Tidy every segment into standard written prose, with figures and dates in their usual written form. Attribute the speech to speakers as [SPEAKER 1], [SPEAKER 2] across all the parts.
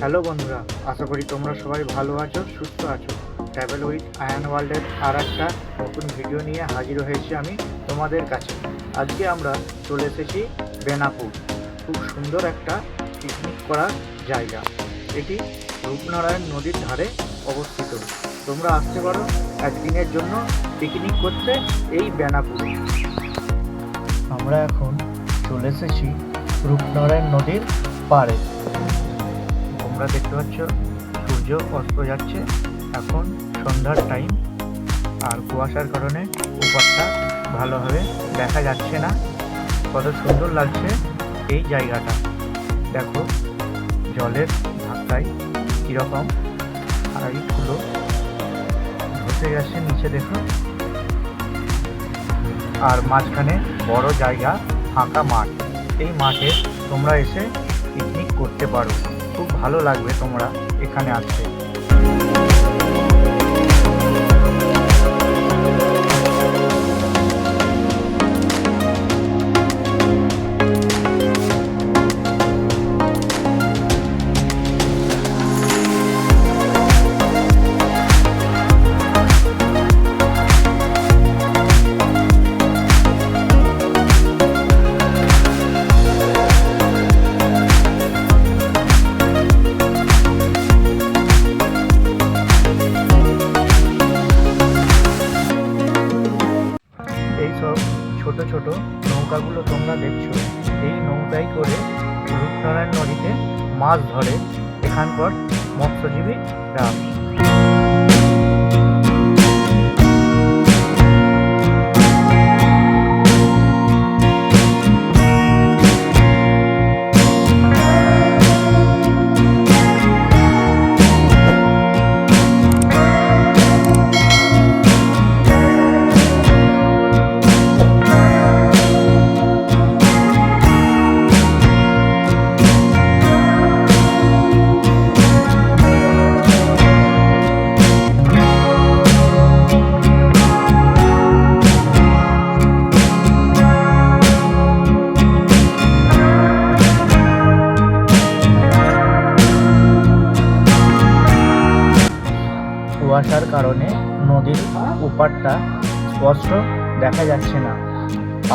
[SPEAKER 1] Hello বন্ধুরা, আশা করি তোমরা সবাই ভালো আছো, সুস্থ আছো। ট্রাভেল উইথ আয়ান ওয়ার্ল্ডের আর একটা নতুন ভিডিও নিয়ে হাজির হয়েছি আমি তোমাদের কাছে। আজকে আমরা চলে এসেছি বেনাপুর। খুব সুন্দর একটা পিকনিক করার জায়গা। এটি রূপনারায়ণ নদীর ধারে অবস্থিত। তোমরা আসতে পারো একদিনের জন্য পিকনিক করতে এই বেনাপুরে। আমরা এখন চলে এসেছি রূপনারায়ণ নদীর পাড়ে। তোমরা দেখতে পাচ্ছ সূর্য অস্ত যাচ্ছে, এখন সন্ধ্যার টাইম, আর কুয়াশার কারণে উপরটা ভালোভাবে দেখা যাচ্ছে না। কত সুন্দর লাগছে এই জায়গাটা। দেখো জলের ধাক্কায় কীরকম হাইগুলো ধসে গেছে নিচে, দেখো। আর মাঝখানে বড় জায়গা, ফাঁকা মাঠ। এই মাঠে তোমরা এসে পিকনিক করতে পারো। খুব ভালো লাগবে তোমরা এখানে আসতে। এইসব ছোট ছোট নৌকাগুলো তোমরা দেখছো, এই নৌকায় করে রূপনারায়ণ নদীতে মাছ ধরে এখানকার মৎস্যজীবীরা। কুয়াশার কারণে নদীর উপারটা স্পষ্ট দেখা যাচ্ছে না,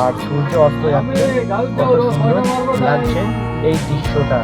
[SPEAKER 1] আর সূর্য অস্ত যাচ্ছে। কত সুন্দর লাগছে এই দৃশ্যটা।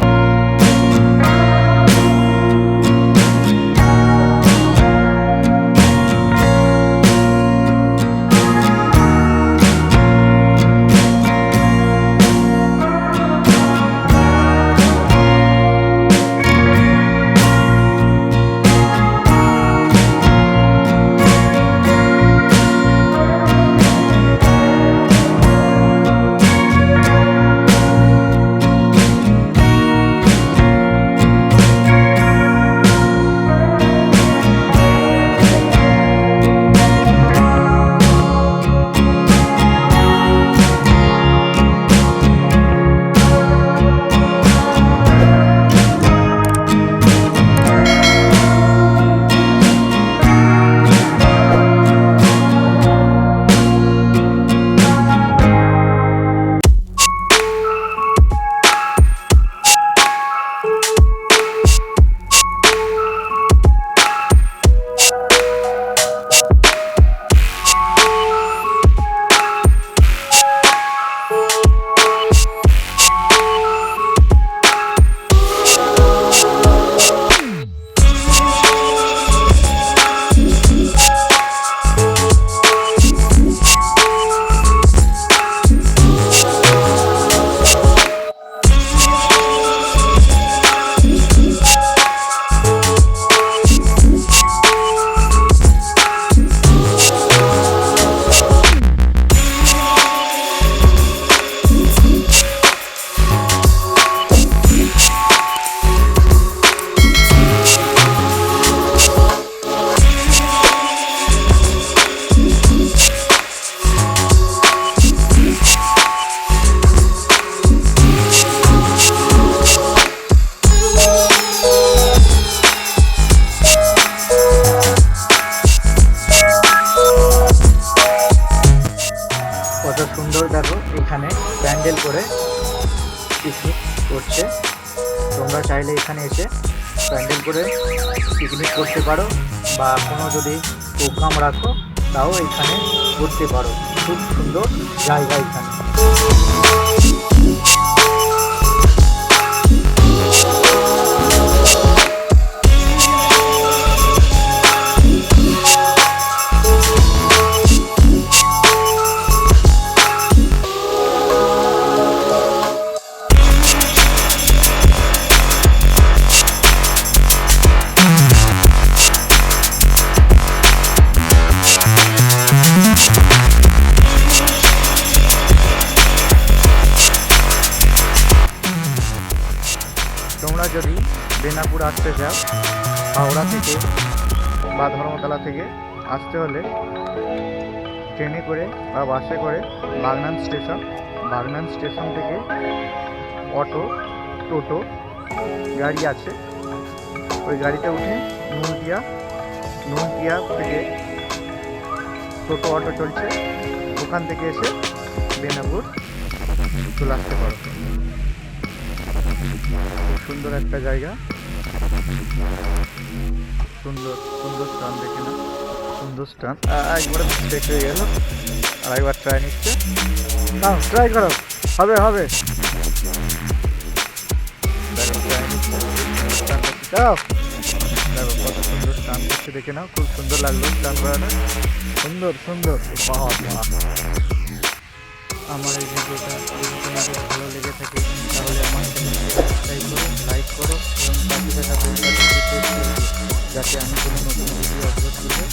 [SPEAKER 1] কত সুন্দর দেখো, এখানে প্যান্ডেল করে পিকনিক করছে। তোমরা চাইলে এখানে এসে প্যান্ডেল করে পিকনিক করতে পারো, বা কোনো যদি প্রোগ্রাম রাখো তাও এখানে করতে পারো। খুব সুন্দর জায়গা এখানে। তোমরা যদি বেনাপুর আসতে চাও, হাওড়া থেকে বা ধর্মতলা থেকে আসতে হলে ট্রেনে করে বা বাসে করে বাগনান স্টেশন থেকে অটো, টোটো গাড়ি আছে, ওই গাড়িতে উঠে নুনটিয়া থেকে টোটো অটো চলছে, ওখান থেকে এসে বেনাপুর চলে আসতে পারো। খুব সুন্দর একটা জায়গা, সুন্দর স্থান, দেখে না সুন্দর স্থান। একবারে মিস্টেক হয়ে গেল, আর একবার ট্রাই নিচ্ছে, নাও ট্রাই করো, হবে দেখো ট্রাই নিচ্ছে, দেখো কত সুন্দর স্থান করছে, দেখে নাও খুব সুন্দর লাগলো স্থান করাটা, সুন্দর। আমার এই ভিডিওটা যদি তোমাদের ভালো লেগে থাকে তাহলে আমার চ্যানেলটি সাবস্ক্রাইব করো, লাইক করো এবং পাশে থাকা বেল বাটনটি প্রেস করে দিও, যাতে আমি কোনো নতুন ভিডিও আপলোড করলে